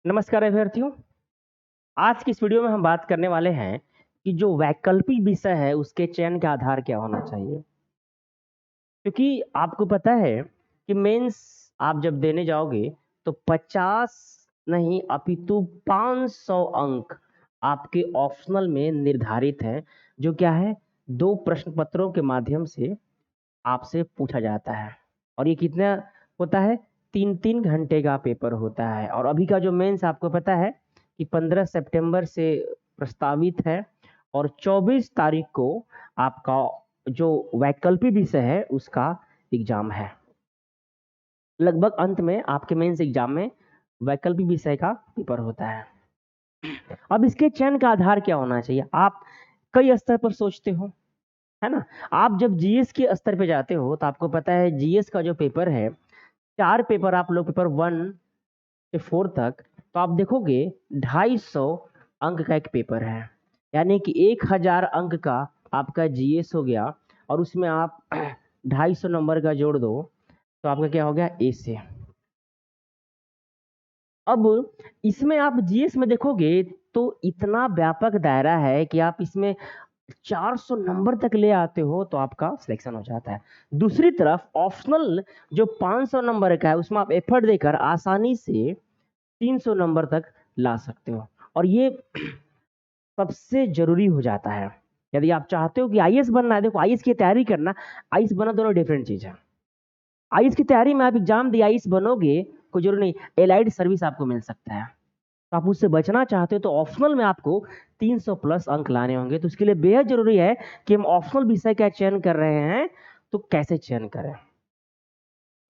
नमस्कार अभ्यर्थियों। आज की इस वीडियो में हम बात करने वाले हैं कि जो वैकल्पिक विषय है उसके चयन का आधार क्या होना चाहिए। क्योंकि आपको पता है कि मेंस आप जब देने जाओगे तो 50 नहीं अपितु 500 अंक आपके ऑप्शनल में निर्धारित है, जो क्या है 2 प्रश्न पत्रों के माध्यम से आपसे पूछा जाता है। और ये कितना होता है, 3-3 घंटे का पेपर होता है। और अभी का जो मेंस आपको पता है कि 15 सितंबर से प्रस्तावित है और 24 तारीख को आपका जो वैकल्पिक विषय है उसका एग्जाम है। लगभग अंत में आपके मेंस एग्जाम में वैकल्पिक विषय का पेपर होता है। अब इसके चयन का आधार क्या होना चाहिए? आप कई स्तर पर सोचते हो, है ना? आप जब जीएस के स्तर पे जाते हो तो आपको पता है जीएस का जो पेपर है, 4 पेपर आप लोग पेपर 1 से 4 तक, तो आप देखोगे 250 अंक का एक पेपर है। यानी कि 1000 अंक का आपका जीएस हो गया और उसमें आप 250 नंबर का जोड़ दो तो आपका क्या हो गया, ए से। अब इसमें आप जीएस में देखोगे तो इतना व्यापक दायरा है कि आप इसमें 400 नंबर तक ले आते हो तो आपका सिलेक्शन हो जाता है। दूसरी तरफ ऑप्शनल जो 500 नंबर का है उसमें आप एफर्ट देकर आसानी से 300 नंबर तक ला सकते हो। और ये सबसे जरूरी हो जाता है यदि आप चाहते हो कि आईएएस बनना है। देखो, आईएएस की तैयारी करना, आईएएस बनना दोनों डिफरेंट चीज है। आईएएस की तैयारी में आप एग्जाम दिए आईएएस बनोगे, कोई जरूरी नहीं, एलाइड सर्विस आपको मिल सकता है। तो आप उससे बचना चाहते हो तो ऑप्शनल में आपको 300 प्लस अंक लाने होंगे। तो उसके लिए बेहद जरूरी है कि हम ऑप्शनल विषय का चयन कर रहे हैं तो कैसे चयन करें।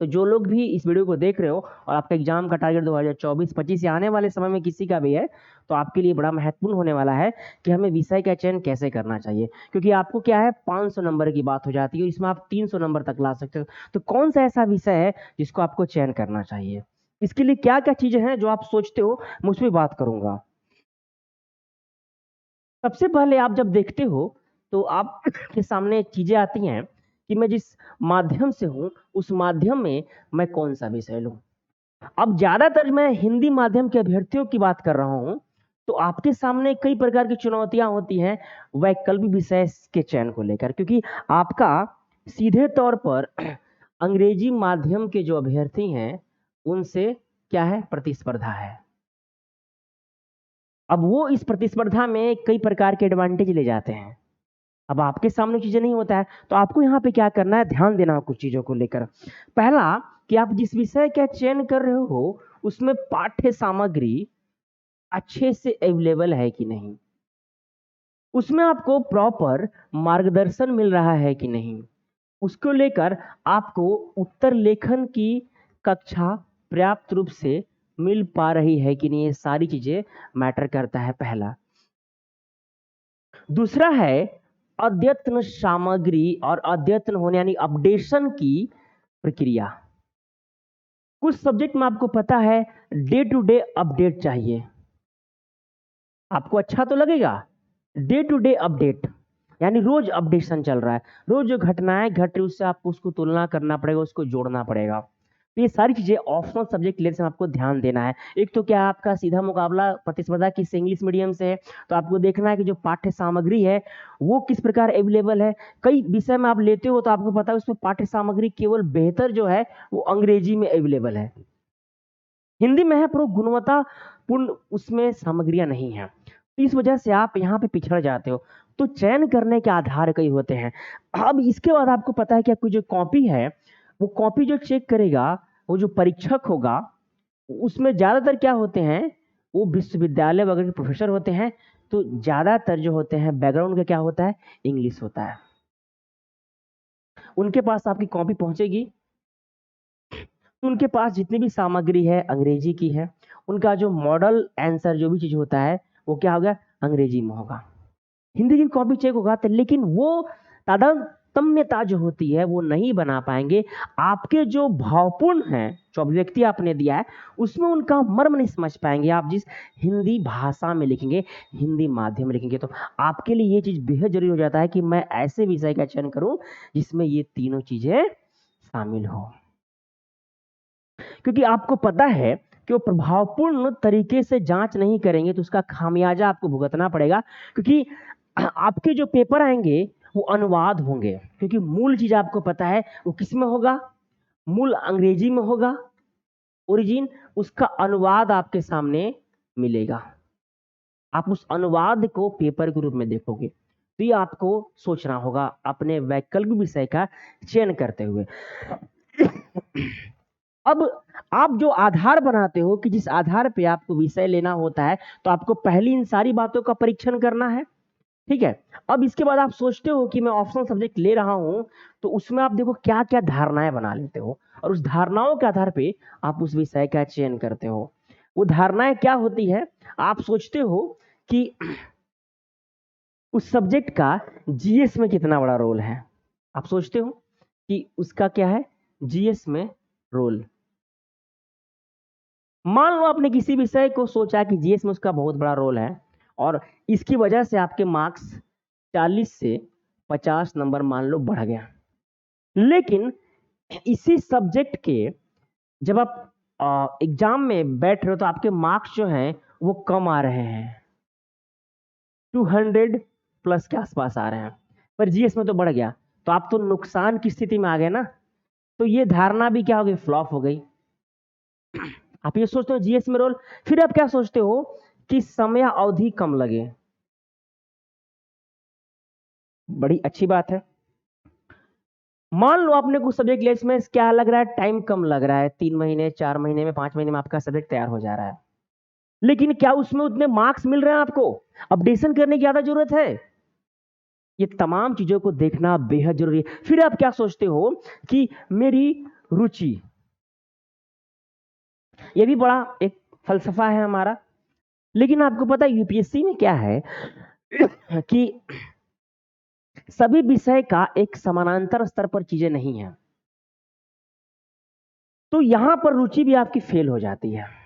तो जो लोग भी इस वीडियो को देख रहे हो और आपका एग्जाम का टारगेट 2024-25 या आने वाले समय में किसी का भी है, तो आपके लिए बड़ा महत्वपूर्ण होने वाला है कि हमें विषय का चयन कैसे करना चाहिए। क्योंकि आपको क्या है, 500 नंबर की बात हो जाती है और इसमें आप 300 नंबर तक ला सकते हो। तो कौन सा ऐसा विषय है जिसको आपको चयन करना चाहिए, इसके लिए क्या क्या चीजें हैं जो आप सोचते हो, मैं उसमें बात करूंगा। सबसे पहले आप जब देखते हो तो आप के सामने चीजें आती हैं कि मैं जिस माध्यम से हूं उस माध्यम में मैं कौन सा विषय लूं। अब ज्यादातर मैं हिंदी माध्यम के अभ्यर्थियों की बात कर रहा हूं, तो आपके सामने कई प्रकार की चुनौतियां होती हैं वैकल्पिक विषय के चयन को लेकर। क्योंकि आपका सीधे तौर पर अंग्रेजी माध्यम के जो अभ्यर्थी हैं उनसे क्या है, प्रतिस्पर्धा है। अब वो इस प्रतिस्पर्धा में कई प्रकार के एडवांटेज ले जाते हैं। अब आपके सामने चीजें नहीं होता है तो आपको यहाँ पे क्या करना है, ध्यान देना है कुछ चीजों को लेकर। पहला, कि आप जिस विषय का चयन कर रहे हो उसमें पाठ्य सामग्री अच्छे से अवेलेबल है कि नहीं, उसमें आपको प्रॉपर मार्गदर्शन मिल रहा है कि नहीं, उसको लेकर आपको उत्तर लेखन की कक्षा पर्याप्त रूप से मिल पा रही है कि नहीं, ये सारी चीजें मैटर करता है, पहला। दूसरा है अद्यतन सामग्री और अद्यतन होने यानी अपडेशन की प्रक्रिया। कुछ सब्जेक्ट में आपको पता है डे टू डे अपडेट चाहिए, आपको अच्छा तो लगेगा। डे टू डे अपडेट यानी रोज अपडेशन चल रहा है, रोज जो घटनाएं घट रही उससे आपको उसको तुलना करना पड़ेगा, उसको जोड़ना पड़ेगा। तो ये सारी चीजें ऑप्शनल सब्जेक्ट लेने से आपको ध्यान देना है। एक तो क्या आपका सीधा मुकाबला प्रतिस्पर्धा किस इंग्लिश मीडियम से है, तो आपको देखना है कि जो पाठ्य सामग्री है वो किस प्रकार अवेलेबल है। कई विषय में आप लेते हो तो आपको पता है उसमें पाठ्य सामग्री केवल बेहतर जो है वो अंग्रेजी में अवेलेबल है, हिंदी में है पर गुणवत्तापूर्ण उसमें सामग्रियां नहीं है। तो इस वजह से आप यहाँ पे पिछड़ जाते हो। तो चयन करने के आधार कई होते हैं। अब इसके बाद आपको पता है कि आपकी जो कॉपी है वो कॉपी जो चेक करेगा, वो जो परीक्षक होगा उसमें ज्यादातर क्या होते हैं, वो विश्वविद्यालय वगैरह के प्रोफेसर होते हैं। तो ज्यादातर जो होते हैं बैकग्राउंड का क्या होता है, इंग्लिश होता है। उनके पास आपकी कॉपी पहुंचेगी तो उनके पास जितनी भी सामग्री है अंग्रेजी की है, उनका जो मॉडल आंसर जो भी चीज होता है वो क्या होगा, अंग्रेजी में होगा। हिंदी की कॉपी चेक होगा तो लेकिन वो तारतम्यता जो होती है वो नहीं बना पाएंगे। आपके जो भावपूर्ण है, जो अभिव्यक्ति आपने दिया है उसमें उनका मर्म नहीं समझ पाएंगे। आप जिस हिंदी भाषा में लिखेंगे, हिंदी माध्यम में लिखेंगे, तो आपके लिए ये चीज बेहद जरूरी हो जाता है कि मैं ऐसे विषय का चयन करूं जिसमें ये तीनों चीजें शामिल हो। क्योंकि आपको पता है कि वो प्रभावपूर्ण तरीके से जांच नहीं करेंगे तो उसका खामियाजा आपको भुगतना पड़ेगा, क्योंकि आपके जो पेपर आएंगे वो अनुवाद होंगे, क्योंकि मूल चीज आपको पता है वो किस में होगा, मूल अंग्रेजी में होगा, ओरिजिन, उसका अनुवाद आपके सामने मिलेगा, आप उस अनुवाद को पेपर के रूप में देखोगे। तो ये आपको सोचना होगा अपने वैकल्पिक विषय का चयन करते हुए। अब आप जो आधार बनाते हो कि जिस आधार पे आपको विषय लेना होता है, तो आपको पहली इन सारी बातों का परीक्षण करना है, ठीक है। अब इसके बाद आप सोचते हो कि मैं ऑप्शनल सब्जेक्ट ले रहा हूं, तो उसमें आप देखो क्या क्या धारणाएं बना लेते हो, और उस धारणाओं के आधार पे आप उस विषय का चयन करते हो। वो धारणाएं क्या होती है, आप सोचते हो कि उस सब्जेक्ट का जीएस में कितना बड़ा रोल है, आप सोचते हो कि उसका क्या है जीएस में रोल। मान लो आपने किसी विषय को सोचा कि जीएस में उसका बहुत बड़ा रोल है, और इसकी वजह से आपके मार्क्स 40 से 50 नंबर मान लो बढ़ गया, लेकिन इसी सब्जेक्ट के जब आप एग्जाम में बैठ रहे हो तो आपके मार्क्स जो हैं वो कम आ रहे हैं, 200 प्लस के आसपास आ रहे हैं, पर जीएस में तो बढ़ गया, तो आप तो नुकसान की स्थिति में आ गए ना। तो ये धारणा भी क्या हो गई, फ्लॉप हो गई। आप ये सोचते हो जीएस में रोल, फिर आप क्या सोचते हो कि समय अवधि कम लगे, बड़ी अच्छी बात है। मान लो आपने कुछ सब्जेक्ट लिया इसमें क्या लग रहा है, टाइम कम लग रहा है, 3 महीने 4 महीने में 5 महीने में आपका सब्जेक्ट तैयार हो जा रहा है, लेकिन क्या उसमें उतने मार्क्स मिल रहे हैं आपको, अपडेशन करने की ज्यादा जरूरत है। ये तमाम चीजों को देखना बेहद जरूरी है। फिर आप क्या सोचते हो कि मेरी रुचि, ये भी बड़ा एक फलसफा है हमारा, लेकिन आपको पता है यूपीएससी में क्या है कि सभी विषय का एक समानांतर स्तर पर चीजें नहीं है, तो यहां पर रुचि भी आपकी फेल हो जाती है।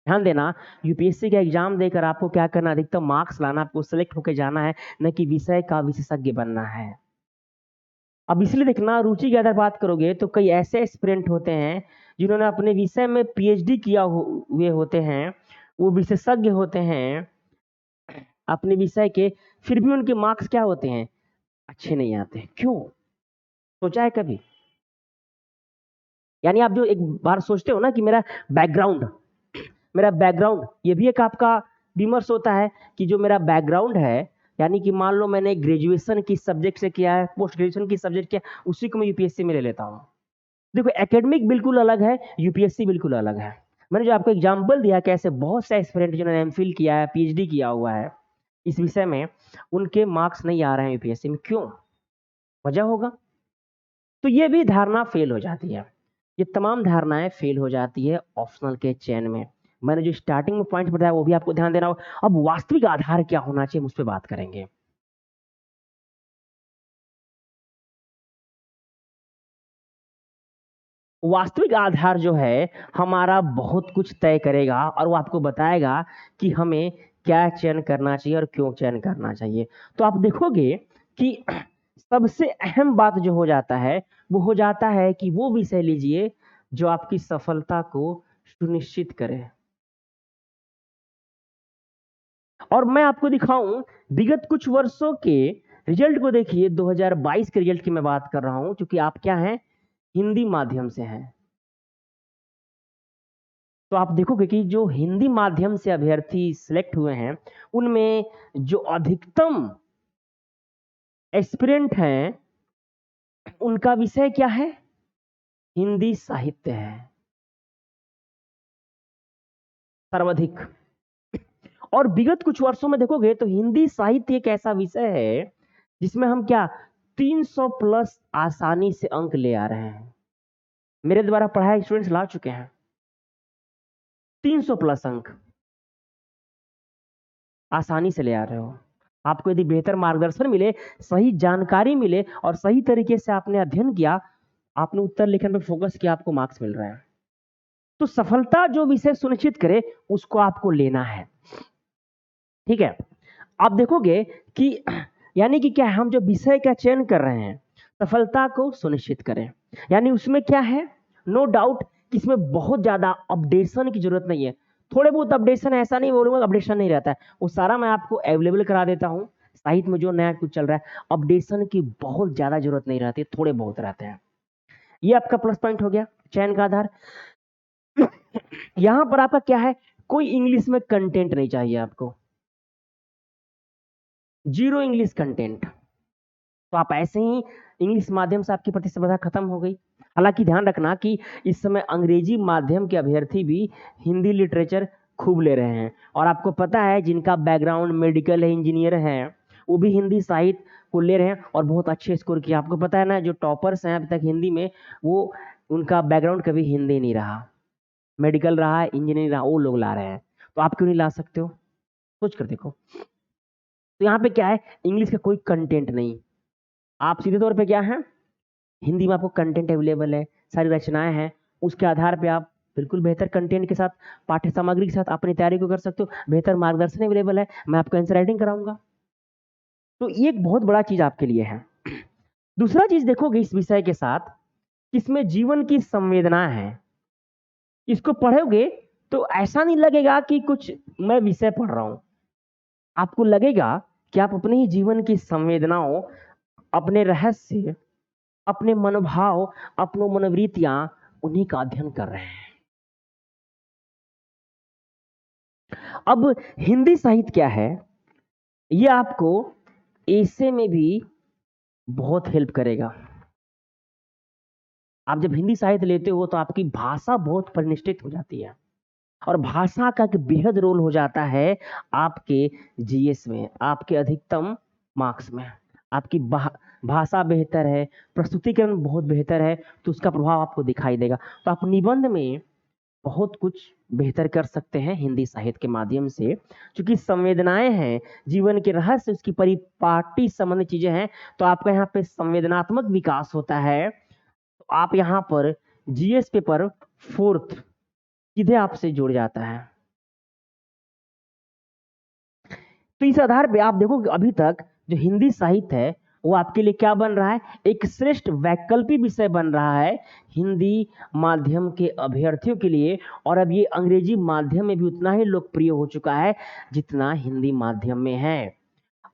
ध्यान देना, यूपीएससी का एग्जाम देकर आपको क्या करना, अधिकतम मार्क्स लाना, आपको सिलेक्ट होकर जाना है, न कि विषय का विशेषज्ञ बनना है। अब इसलिए देखना, रुचि की अगर बात करोगे तो कई ऐसे एस्पिरेंट होते हैं जिन्होंने अपने विषय में पीएचडी किया हुए होते हैं, वो विशेषज्ञ होते हैं अपने विषय के, फिर भी उनके मार्क्स क्या होते हैं, अच्छे नहीं आते। क्यों, सोचा है कभी? यानी आप जो एक बार सोचते हो ना कि मेरा बैकग्राउंड, ये भी एक आपका विमर्श होता है कि जो मेरा बैकग्राउंड है, यानी कि मान लो मैंने ग्रेजुएशन किस सब्जेक्ट से किया है, पोस्ट ग्रेजुएशन किस सब्जेक्ट किया, उसी को मैं यूपीएससी में ले लेता हूँ। देखो, एकेडमिक बिल्कुल अलग है, यूपीएससी बिल्कुल अलग है। मैंने जो आपको एग्जाम्पल दिया कि ऐसे बहुत से एस्पिरेंट जिन्होंने एमफिल किया है, पीएचडी किया हुआ है इस विषय में, उनके मार्क्स नहीं आ रहे हैं यूपीएससी में, क्यों, वजह होगा। तो ये भी धारणा फेल हो जाती है, ये तमाम धारणाएं फेल हो जाती है ऑप्शनल के चयन में। मैंने जो स्टार्टिंग में पॉइंट बताया वो भी आपको ध्यान देना होगा। अब वास्तविक आधार क्या होना चाहिए, मुझ पर बात करेंगे। वास्तविक आधार जो है हमारा बहुत कुछ तय करेगा, और वो आपको बताएगा कि हमें क्या चयन करना चाहिए और क्यों चयन करना चाहिए। तो आप देखोगे कि सबसे अहम बात जो हो जाता है वो हो जाता है कि वो विषय लीजिए जो आपकी सफलता को सुनिश्चित करे। और मैं आपको दिखाऊं विगत कुछ वर्षों के रिजल्ट को, देखिए 2022 के रिजल्ट की मैं बात कर रहा हूं, क्योंकि आप क्या हैं, हिंदी माध्यम से हैं। तो आप देखोगे कि जो हिंदी माध्यम से अभ्यर्थी सिलेक्ट हुए हैं उनमें जो अधिकतम एस्पिरेंट हैं उनका विषय क्या है, हिंदी साहित्य है, सर्वाधिक। और विगत कुछ वर्षों में देखोगे तो हिंदी साहित्य एक ऐसा विषय है जिसमें हम क्या 300 प्लस आसानी से अंक ले आ रहे हैं। मेरे द्वारा पढ़ाए स्टूडेंट्स ला चुके हैं 300 प्लस अंक, आसानी से ले आ रहे हो। आपको यदि बेहतर मार्गदर्शन मिले, सही जानकारी मिले और सही तरीके से आपने अध्ययन किया, आपने उत्तर लेखन पर फोकस किया, आपको मार्क्स मिल रहे हैं। तो सफलता जो विषय सुनिश्चित करे उसको आपको लेना है, ठीक है। आप देखोगे कि यानी कि क्या, हम जो विषय का चयन कर रहे हैं सफलता को सुनिश्चित करें, यानी उसमें क्या है, नो डाउट इसमें बहुत ज़्यादा अपडेशन की ज़रूरत नहीं है। थोड़े बहुत अपडेशन है, ऐसा नहीं बोलूँगा अपडेशन नहीं रहता है, वो सारा मैं आपको अवेलेबल करा देता हूँ। साहित्य में जो नया कुछ चल रहा है, अपडेशन की बहुत ज़्यादा ज़रूरत नहीं रहती, थोड़े बहुत रहते हैं। ये आपका प्लस पॉइंट हो गया चयन का आधार। यहाँ पर आपका क्या है, कोई इंग्लिश में कंटेंट नहीं चाहिए आपको, 0 इंग्लिश कंटेंट। तो आप ऐसे ही इंग्लिश माध्यम से आपकी प्रतिस्पर्धा खत्म हो गई। हालांकि ध्यान रखना कि इस समय अंग्रेजी माध्यम के अभ्यर्थी भी हिंदी लिटरेचर खूब ले रहे हैं, और आपको पता है जिनका बैकग्राउंड मेडिकल है, इंजीनियर है, वो भी हिंदी साहित्य को ले रहे हैं और बहुत अच्छे स्कोर किया। आपको पता है ना, जो टॉपर्स हैं अभी तक हिंदी में, वो उनका बैकग्राउंड कभी हिंदी नहीं रहा, मेडिकल रहा, इंजीनियरिंग रहा, वो लोग ला रहे हैं। तो आप क्यों नहीं ला सकते हो, सोच कर देखो। तो यहाँ पे क्या है, इंग्लिश का कोई कंटेंट नहीं, आप सीधे तौर पे क्या है, हिंदी में आपको कंटेंट अवेलेबल है, सारी रचनाएं हैं, उसके आधार पे आप बिल्कुल बेहतर कंटेंट के साथ, पाठ्य सामग्री के साथ अपनी तैयारी को कर सकते हो। बेहतर मार्गदर्शन अवेलेबल है, मैं आपको आंसर राइटिंग कराऊंगा। तो ये एक बहुत बड़ा चीज आपके लिए है। दूसरा चीज देखोगे इस विषय के साथ, इसमें जीवन की संवेदना है। इसको पढ़ोगे तो ऐसा नहीं लगेगा कि कुछ मैं विषय पढ़ रहा हूं, आपको लगेगा कि आप अपने ही जीवन की संवेदनाओं, अपने रहस्य, अपने मनोभाव, अपनो मनोवृत्तियां, उन्हीं का अध्ययन कर रहे हैं। अब हिंदी साहित्य क्या है, ये आपको ऐसे में भी बहुत हेल्प करेगा। आप जब हिंदी साहित्य लेते हो तो आपकी भाषा बहुत परिनिष्ठित हो जाती है, और भाषा का एक बेहद रोल हो जाता है आपके जीएस में, आपके अधिकतम मार्क्स में। आपकी भाषा बेहतर है, प्रस्तुतिकरण बहुत बेहतर है, तो उसका प्रभाव आपको दिखाई देगा। तो आप निबंध में बहुत कुछ बेहतर कर सकते हैं हिंदी साहित्य के माध्यम से, क्योंकि संवेदनाएं हैं, जीवन के रहस्य, उसकी परिपाटी संबंधी चीजें हैं, तो आपका यहाँ पे संवेदनात्मक विकास होता है। तो आप यहाँ पर जीएस पेपर 4th सीधे आपसे जुड़ जाता है। तो इस आधार पे आप देखो कि अभी तक जो हिंदी साहित्य है वो आपके लिए क्या बन रहा है, एक श्रेष्ठ वैकल्पिक विषय बन रहा है हिंदी माध्यम के अभ्यर्थियों के लिए। और अब ये अंग्रेजी माध्यम में भी उतना ही लोकप्रिय हो चुका है जितना हिंदी माध्यम में है।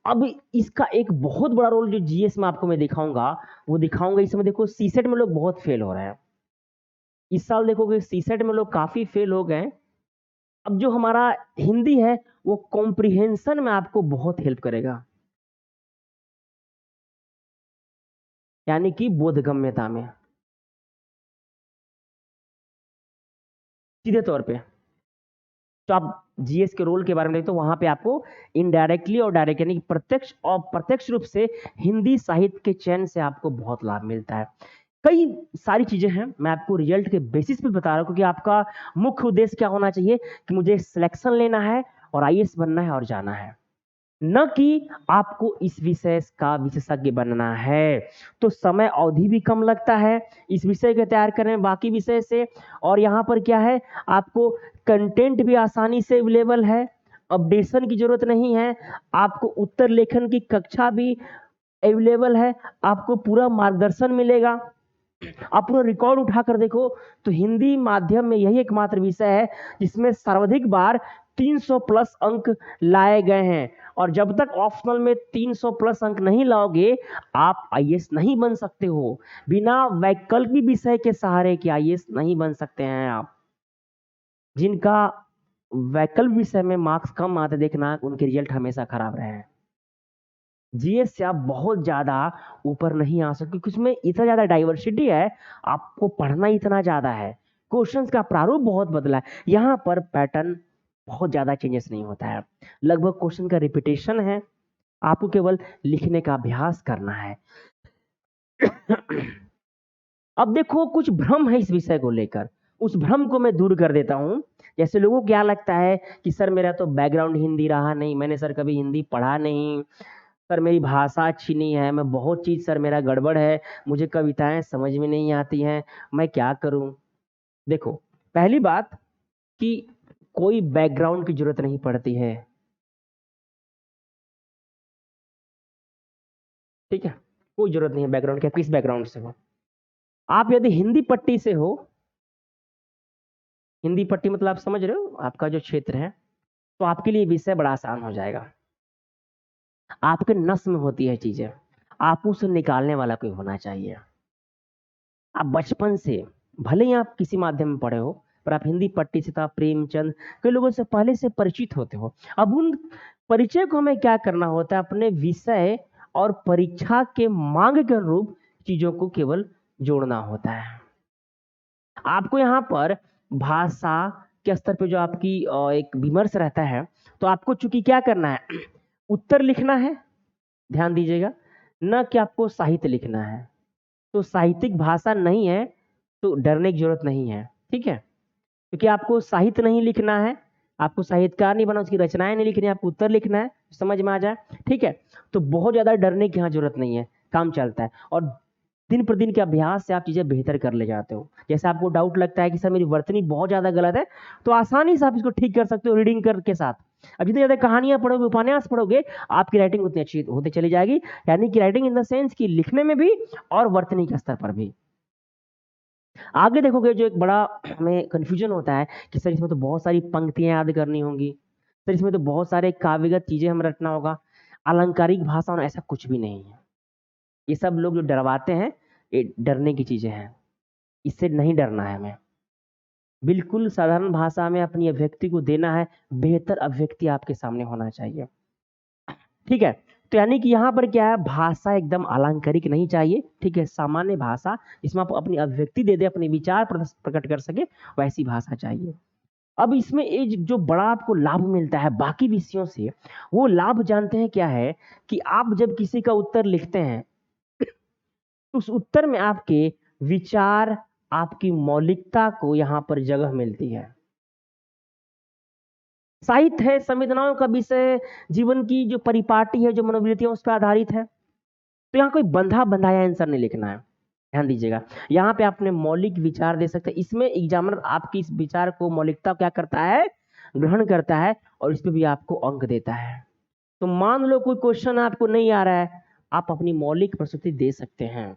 अब इसका एक बहुत बड़ा रोल जो जीएस में आपको मैं दिखाऊंगा, वो दिखाऊंगा। इस समय देखो सीसेट में लोग बहुत फेल हो रहे हैं, इस साल देखोगे सीसेट में लोग काफी फेल हो गए। अब जो हमारा हिंदी है वो कॉम्प्रिहेंशन में आपको बहुत हेल्प करेगा, यानी कि बोधगम्यता में, सीधे तौर पे। तो आप जीएस के रोल के बारे में देखते हो, वहां पे आपको इनडायरेक्टली और डायरेक्ट यानी प्रत्यक्ष और प्रत्यक्ष रूप से हिंदी साहित्य के चयन से आपको बहुत लाभ मिलता है। कई सारी चीजें हैं, मैं आपको रिजल्ट के बेसिस पे बता रहा हूं, क्योंकि आपका मुख्य उद्देश्य क्या होना चाहिए कि मुझे सिलेक्शन लेना है और आईएएस बनना है और जाना है, न कि आपको इस विषय का विशेषज्ञ बनना है। तो समय अवधि भी कम लगता है इस विषय के तैयार करने में बाकी विषय से, और यहाँ पर क्या है, आपको कंटेंट भी आसानी से अवेलेबल है, अपडेशन की जरूरत नहीं है, आपको उत्तर लेखन की कक्षा भी अवेलेबल है, आपको पूरा मार्गदर्शन मिलेगा। आप पूरा रिकॉर्ड उठाकर देखो तो हिंदी माध्यम में यही एकमात्र विषय है जिसमें सर्वाधिक बार 300 प्लस अंक लाए गए हैं। और जब तक ऑप्शनल में 300 प्लस अंक नहीं लाओगे, आप आईएएस नहीं बन सकते हो। बिना वैकल्पिक विषय के सहारे के आईएएस नहीं बन सकते हैं आप। जिनका वैकल्पिक विषय में मार्क्स कम आते, देखना उनके रिजल्ट हमेशा खराब रहे हैं। जीएस से आप बहुत ज्यादा ऊपर नहीं आ सकते, क्योंकि उसमें इतना ज्यादा डाइवर्सिटी है, आपको पढ़ना इतना ज्यादा है, क्वेश्चंस का प्रारूप बहुत बदला है। यहाँ पर पैटर्न बहुत ज्यादा चेंजेस नहीं होता है, लगभग क्वेश्चन का रिपीटेशन है, आपको केवल लिखने का अभ्यास करना है। अब देखो कुछ भ्रम है इस विषय को लेकर, उस भ्रम को मैं दूर कर देता हूं। जैसे लोगों को क्या लगता है कि सर मेरा तो बैकग्राउंड हिंदी रहा नहीं, मैंने सर कभी हिंदी पढ़ा नहीं, सर मेरी भाषा अच्छी नहीं है, मैं बहुत चीज सर मेरा गड़बड़ है, मुझे कविताएं समझ में नहीं आती हैं, मैं क्या करूं। देखो, पहली बात कि कोई बैकग्राउंड की जरूरत नहीं पड़ती है, ठीक है, कोई जरूरत नहीं है बैकग्राउंड की, किस बैकग्राउंड से हो। आप यदि हिंदी पट्टी से हो हिंदी पट्टी मतलब आप समझ रहे हो, आपका जो क्षेत्र है, तो आपके लिए विषय बड़ा आसान हो जाएगा। आपके नस में होती है चीजें, आप उसे निकालने वाला कोई होना चाहिए। आप बचपन से, भले ही आप किसी माध्यम में पढ़े हो, पर आप हिंदी पट्टी से तो आप प्रेमचंद कई लोगों से पहले से परिचित होते हो। अब उन परिचय को हमें क्या करना होता है, अपने विषय और परीक्षा के मांग के अनुरूप चीजों को केवल जोड़ना होता है। आपको यहाँ पर भाषा के स्तर पे जो आपकी एक विमर्श रहता है, तो आपको चूंकि क्या करना है, उत्तर लिखना है, ध्यान दीजिएगा, न कि आपको साहित्य लिखना है। तो साहित्यिक भाषा नहीं है तो डरने की जरूरत नहीं है, ठीक है, क्योंकि आपको साहित्य नहीं लिखना है, आपको साहित्यकार नहीं बना, उसकी रचनाएं नहीं लिखनी है, आपको उत्तर लिखना है, समझ में आ जाए, ठीक है। तो बहुत ज्यादा डरने की यहाँ जरूरत नहीं है, काम चलता है, और दिन प्रतिदिन के अभ्यास से आप चीजें बेहतर कर ले जाते हो। जैसे आपको डाउट लगता है कि सर मेरी वर्तनी बहुत ज्यादा गलत है, तो आसानी से आप इसको ठीक कर सकते हो रीडिंग कर के साथ। अब जितनी ज्यादा कहानियां पढ़ोगे, उपन्यास पढ़ोगे, आपकी राइटिंग उतनी अच्छी होती चली जाएगी, यानी कि राइटिंग इन द सेंस कि लिखने में भी और वर्तनी के स्तर पर भी। आगे देखोगे जो एक बड़ा हमें कंफ्यूजन होता है कि सर इसमें तो बहुत सारी पंक्तियां याद करनी होंगी, सर इसमें तो बहुत सारे काव्यगत चीजें हमें रटना होगा, अलंकारिक भाषा होना, ऐसा कुछ भी नहीं है। ये सब लोग जो डरवाते हैं, ये डरने की चीजें हैं, इससे नहीं डरना है हमें। बिल्कुल साधारण भाषा में अपनी अभिव्यक्ति को देना है, बेहतर अभिव्यक्ति आपके सामने होना चाहिए, ठीक है। तो यानी कि यहाँ पर क्या है, भाषा एकदम अलंकारिक नहीं चाहिए, ठीक है, सामान्य भाषा जिसमें आप अपनी अभिव्यक्ति दे दे, अपने विचार प्रकट कर सके, वैसी भाषा चाहिए। अब इसमें ये जो बड़ा आपको लाभ मिलता है बाकी विषयों से, वो लाभ जानते हैं क्या है, कि आप जब किसी का उत्तर लिखते हैं, तो उस उत्तर में आपके विचार, आपकी मौलिकता को यहाँ पर जगह मिलती है। साहित्य है, संवेदनाओं का विषय, जीवन की जो परिपाटी है, जो मनोवृत्ति है, उस पर आधारित है। तो यहाँ कोई बंधा बंधाया आंसर नहीं लिखना है, ध्यान दीजिएगा। यहाँ पे आपने मौलिक विचार दे सकते हैं, इसमें एग्जामिनर आपकी इस विचार को, मौलिकता क्या करता है, ग्रहण करता है, और इस पे भी आपको अंक देता है। तो मान लो कोई क्वेश्चन आपको नहीं आ रहा है, आप अपनी मौलिक प्रस्तुति दे सकते हैं,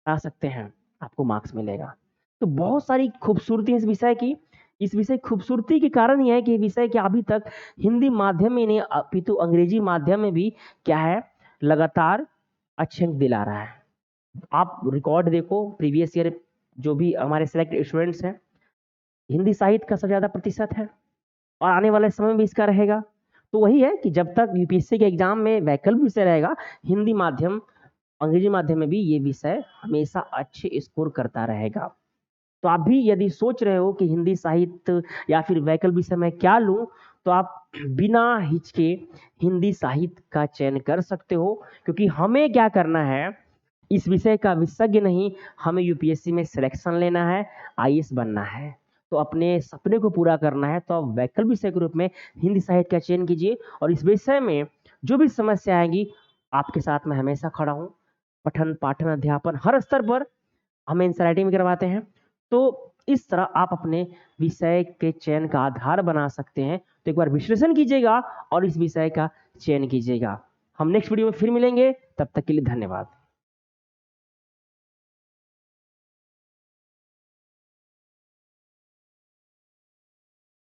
आ सकते हैं, आपको मार्क्स मिलेगा। तो बहुत सारी खूबसूरती है इस विषय की। इस विषय खूबसूरती के कारण यह है कि विषय के अभी तक हिंदी माध्यम में नहीं, अपितु अंग्रेजी माध्यम में भी क्या है, लगातार अच्छे अंक दिला रहा है। आप रिकॉर्ड देखो, प्रीवियस ईयर जो भी हमारे सिलेक्ट स्टूडेंट्स हैं, हिंदी साहित्य का सबसे ज्यादा प्रतिशत है, और आने वाले समय में भी इसका रहेगा। तो वही है कि जब तक यूपीएससी के एग्जाम में वैकल्पिक विषय रहेगा, हिंदी माध्यम, अंग्रेजी माध्यम में भी ये विषय हमेशा अच्छे स्कोर करता रहेगा। तो आप भी यदि सोच रहे हो कि हिंदी साहित्य या फिर वैकल्पिक विषय में क्या लूं, तो आप बिना हिचके हिंदी साहित्य का चयन कर सकते हो, क्योंकि हमें क्या करना है, इस विषय का विशेषज्ञ नहीं, हमें यूपीएससी में सिलेक्शन लेना है, आईएएस बनना है। तो अपने सपने को पूरा करना है, तो आप वैकल्पिक विषय के रूप में हिंदी साहित्य का चयन कीजिए, और इस विषय में जो भी समस्या आएगी, आपके साथ मैं हमेशा खड़ा हूँ। पठन पाठन अध्यापन हर स्तर पर हम एनसीईआरटी में करवाते हैं। तो इस तरह आप अपने विषय के चयन का आधार बना सकते हैं। तो एक बार विश्लेषण कीजिएगा और इस विषय का चयन कीजिएगा। हम नेक्स्ट वीडियो में फिर मिलेंगे, तब तक के लिए धन्यवाद।